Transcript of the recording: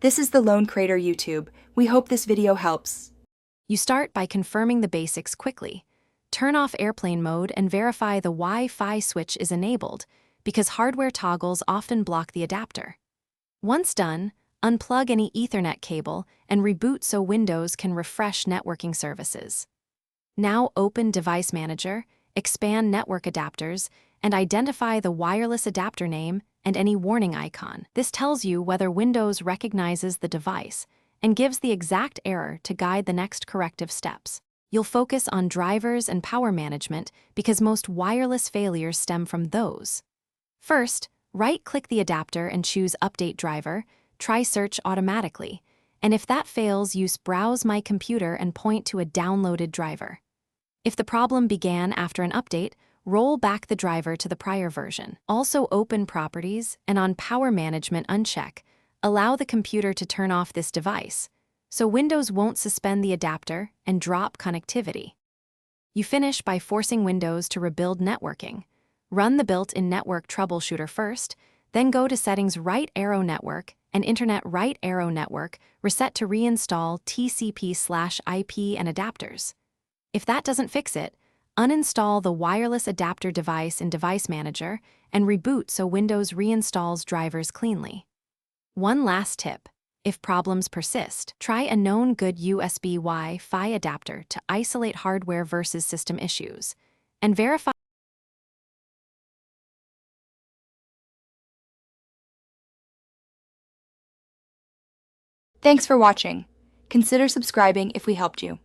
This is the Lone Crater YouTube. We hope this video helps. You start by confirming the basics quickly. Turn off airplane mode and verify the Wi-Fi switch is enabled, because hardware toggles often block the adapter. Once done, unplug any Ethernet cable and reboot so Windows can refresh networking services. Now open Device Manager, expand Network Adapters, and identify the wireless adapter name and any warning icon. This tells you whether Windows recognizes the device and gives the exact error to guide the next corrective steps. You'll focus on drivers and power management because most wireless failures stem from those. First, right-click the adapter and choose Update Driver, try Search automatically, and if that fails, use Browse My Computer and point to a downloaded driver. If the problem began after an update, roll back the driver to the prior version. Also open Properties and on Power Management uncheck, allow the computer to turn off this device, so Windows won't suspend the adapter and drop connectivity. You finish by forcing Windows to rebuild networking. Run the built-in Network Troubleshooter first, then go to Settings Right Arrow Network and Internet Right Arrow Network, reset to reinstall TCP/IP and adapters. If that doesn't fix it, uninstall the wireless adapter device in Device Manager and reboot so Windows reinstalls drivers cleanly. One last tip. If problems persist, try a known good USB Wi-Fi adapter to isolate hardware versus system issues, and verify. Thanks for watching. Consider subscribing if we helped you.